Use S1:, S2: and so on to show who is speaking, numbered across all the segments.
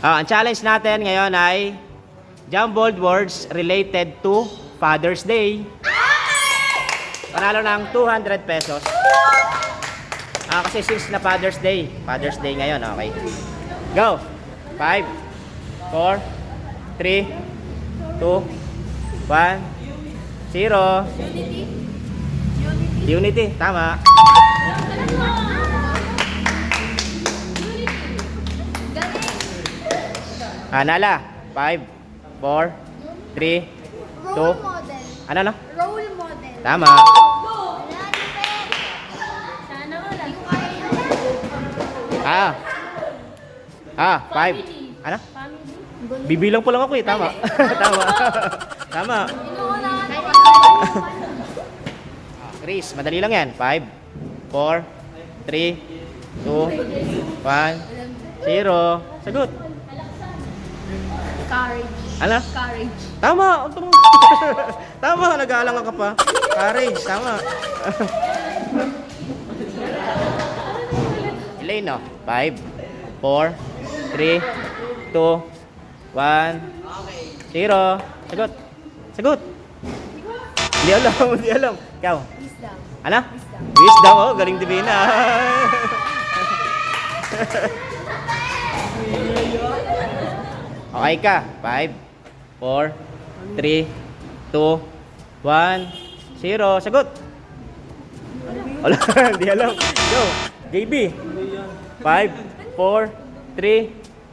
S1: Ang challenge natin ngayon ay jumbled words related to Father's Day. Panalo ng 200 pesos. Kasi since na Father's Day ngayon, okay. Go! 5, 4, 3, 2, 1, 0. Unity, tama. Nala, 5, 4, 3, 2, ano?
S2: Role model.
S1: Tama.
S2: Sana wala.
S1: 5. Ano? Bibilang po lang ako eh, tama. Tama. Tama. Chris, madali lang yan. 5, 4, 3, 2, 1, 0. Sagot.
S2: Courage.
S1: Ano?
S2: Courage.
S1: Tama. Tama, nag-aalang ka pa. Courage, tama. Elaine, no? 5, 4, 3, 2, 1, 0. Sagot. Sagot. Hindi alam, hindi alam. Ikaw.
S2: Wisdom.
S1: Ano? Wisdom, oh. Galing Divina. Okay ka. 5, 4, 3, 2, 1, 0. Sagot. Wala, hindi alam. Go. JB. 5, 4, 3,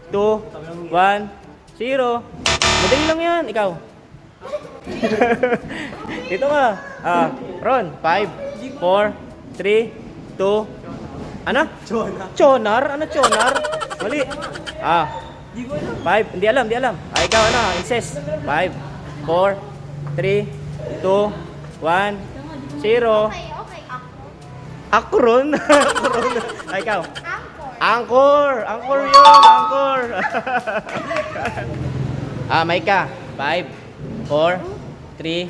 S1: 2, 1, 0. Madali lang yan. Ikaw. Dito ka. Ron. 5, 4, 3, 2, ano? Chonar. Ano chonar? Mali. 5. Hindi alam, hindi alam. Ikaw ano? Incest. 5, 4, 3, 2, 1, 0.
S2: Okay.
S1: Akron. Akron. Ikaw.
S2: Anchor.
S1: Angkor yun, angkor. Maika. 5, 4, 3,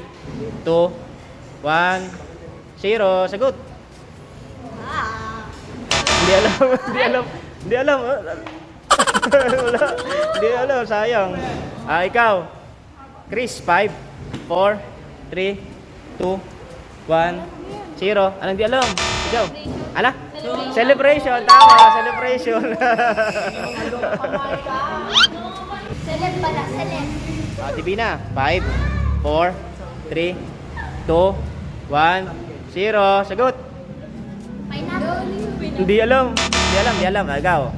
S1: 2, 1, 0. Sagot. Hindi alam, hindi alam. Hindi alam. Wala. Hindi alam, sayang. Ikaw. Chris, 5, 4, 3, 2, 1, 0. Anong di alam? Ikaw. Ano? Celebration. Tama, celebration.
S2: Celeb pala, celeb.
S1: Divina. 5, 4, 3, 2, 1, 0. Sagot.
S2: Pineapple.
S1: Hindi alam. Hindi alam, hindi alam. Ikaw.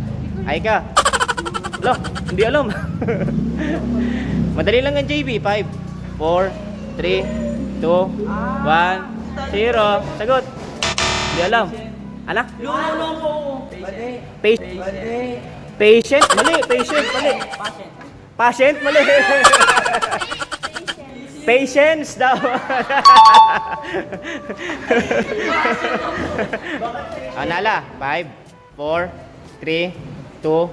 S1: Ka. Lo, hindi alam. Madali lang ang JB. 5, 4, 3, 2, 1, 0. Sagot. Hindi alam. Ano? Patient? Mali. Patient? Mali. Patient? Mali. Patience daw. Nala. 5, 4, 3, 2,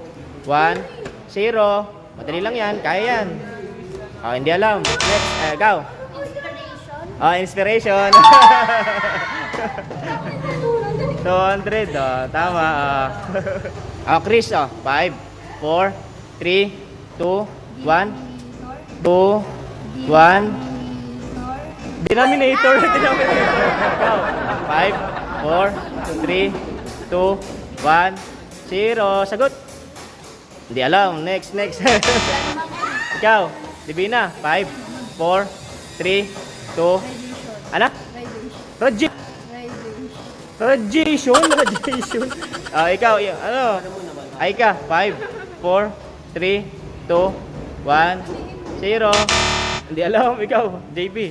S1: 1, 0. Madali lang yan. Kaya yan. Hindi alam. Next. Go.
S2: Inspiration.
S1: Inspiration. 200. Tama. Chris. 5, 4, 3, 2, 1, 2, 1. Denominator. Denominator. Go. 5, 4, 3, 2, 1, 0. Sagot. Hindi alam. Next. Ikaw. Divina. 5, 4, 3, 2. Ano? Radiation. Ikaw. Ano? Ka. 5, 4, 3, 2, 1, 0. Hindi alam. Ikaw. JB.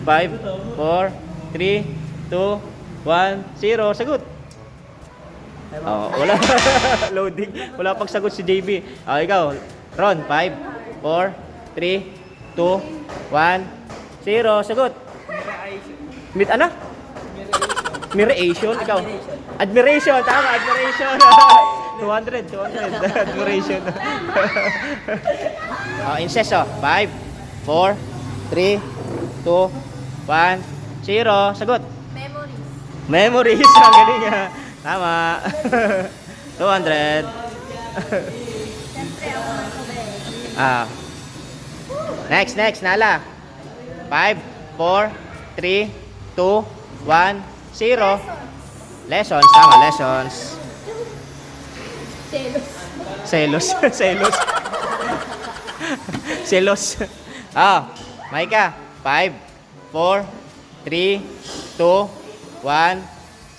S1: 5, 4, 3, 2, 1, 0. Sagot. Wala. Loading. Wala pang sagot si JB. Ikaw. Ron. 5, 4, 3, 2, 1, 0. Sagot. Ano? Admiration. Ikaw. Admiration. Tama. Admiration. 200. Admiration. Incest. 5, 4, 3, 2, 1, 0. Sagot.
S2: Memories.
S1: Ang galing. Tama. 200. Ah. Next, Nala. 5, 4, 3, 2, 1, 0. Lessons, tama, lessons.
S2: Selos.
S1: Selos. Selos. Ah, Maika. 5, 4, 3, 2, 1,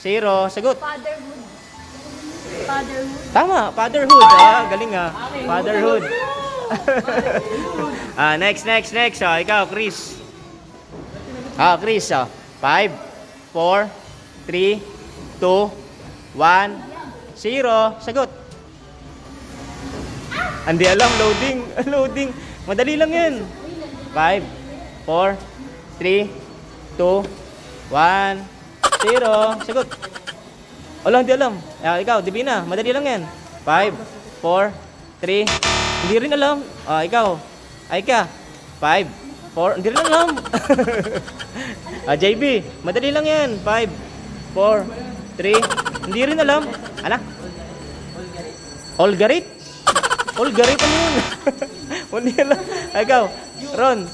S1: 0. Sagot.
S2: Fatherhood. Fatherhood.
S1: Tama, fatherhood. Ah, galing ah. Fatherhood. Next. Oh, ikaw, Chris. Chris. 5, 4, 3, 2, 1, 0. Sagot. Hindi alam, loading. Loading. Madali lang yan. 5, 4, 3, 2, 1, 0. Sagot. Wala, hindi alam. Ikaw, Divina, madali lang yan. 5, 4, 3. Hindi rin alam. Ikaw. Aika. 5, 4. Hindi rin alam. JB, madali lang yan. 5, 4, 3. Hindi rin alam. Ano? Olgarit? Olgarit ano yun? Hindi alam. Ikaw. Ron.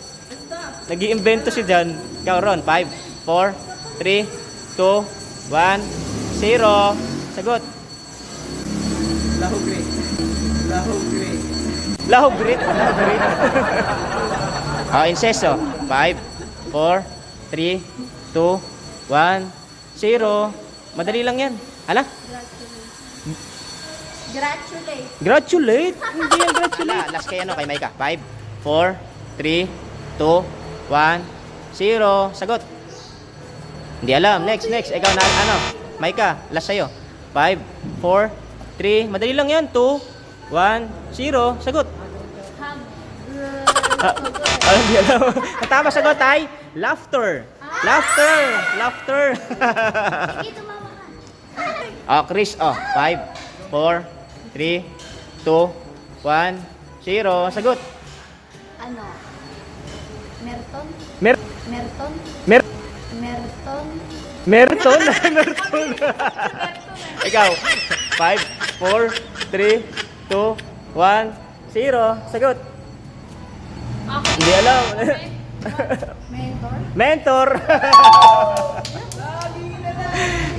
S1: Nag-iimbento si Jan. Ikaw, Ron. 5, 4, 3, 2, 1, 0. Sagot.
S3: Lahogrit.
S1: Lahogrit. Inseso. 5, 4, 3, 2, 1, 0. Madali lang yan. Ala?
S2: Gratulate.
S1: Gratulate? Hindi yan gratulate. Last kay kay Maika. 5, 4, 3, 2, 1, 0. Sagot. Hindi alam. Next. Ikaw na, Maika, last sa'yo. 5, 4, 3. Madali lang yan. 2, 1, 0. Sagot.
S2: Hug.
S1: Hindi alam. Ang tama sagot ay laughter. Laughter.
S2: Sige, tumama ka.
S1: Chris. 5, 4, 3, 2, 1, 0. Sagot.
S2: Ano? Merton? Merton?
S1: Merton. Ikaw. 5, 4, 3, 2, 1, 0. Sagot. Hindi alam.
S2: Mentor?
S1: Mentor.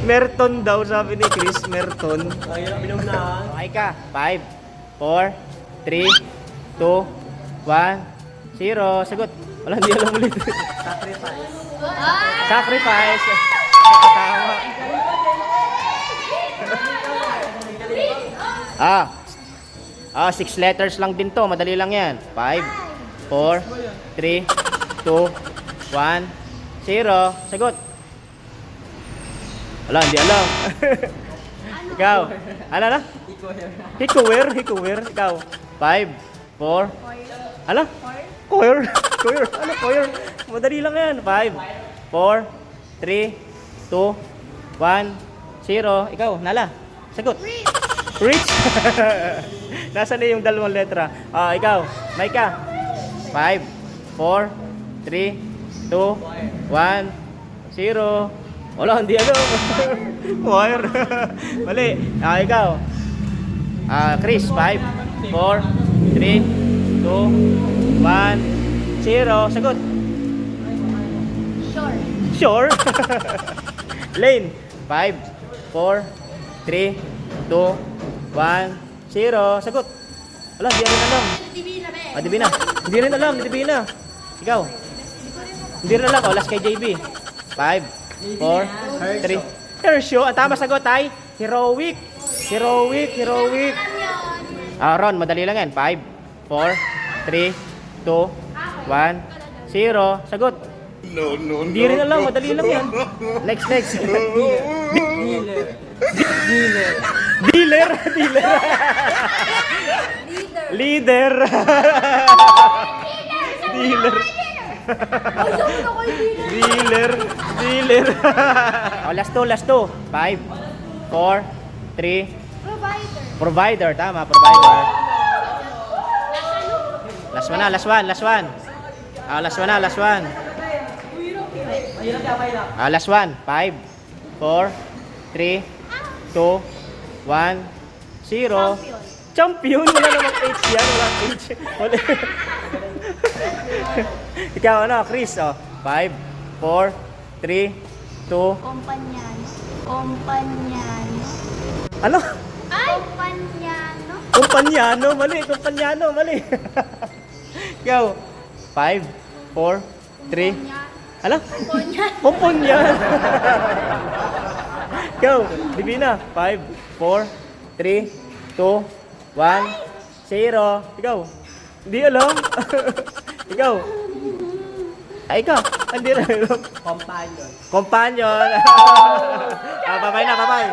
S1: Merton daw sabi ni Chris. Merton.
S3: Ayun, binunahan.
S1: Okay ka. 5, 4, 3, 2, 1, 0. Sagot. Wala, hindi alam ulit.
S3: Sacrifice.
S1: Sacrifice. Tama. 6 letters lang din to. Madali lang yan. 5, 4, 3, 2, 1, 0. Sagot. Wala, hindi alam. Ikaw. Ano na? Hikuwer. Ikaw. 5, 4. Ano? Choir. Ano choir? Madali lang yan. 5, 4, 3, 2, 1, 0. Ikaw, Nala. Sagot. Rich. Nasaan na yung dalawang letra? Ikaw, Maika. 5, 4, 3, 2, 1, 0. Wala, hindi alam. Choir. Mali. Ikaw. Chris, 5, 4, 3, 2, 1, 0. Sagot. Sure. Lane. 5, 4, 3, 2, 1, 0. Sagot. Wala, hindi rin alam. Divina. Hindi rin alam, Divina. Ikaw. Hindi rin alam. Last kay JB. 5, 4, 3. Hersho. Ang tama sagot ay heroic. Ron, madali lang yan. 5, 4, 3, 2, 1, 0. Sagot.
S4: No.
S1: Hindi rin alam, madali lang yan. Next. Dealer. Leader. Dealer. Last two. 5, 4, 3. Provider. Tama, provider. Last one. Last one. 5, 4, 3, 2, 1, 0. Champion, wala namang H yan. Wala H. Wala. Ikaw, ano, Chris, oh. 5, 4, 3, 2,
S2: Kompanyano. Kompanyano.
S1: ano?
S2: Kompanyano.
S1: Kumpanyano, mali. Kumpanyano, mali. Ikaw, 5, 4, 3, ano?
S2: Kompanyano.
S1: Kumpunyan. Ikaw, Divina, 5, 4, 3, 2, 1, 0. Ikaw, hindi alam. Ikaw, ay ikaw, hindi alam.
S3: Companion.
S1: Companion. Bye-bye na, bye-bye.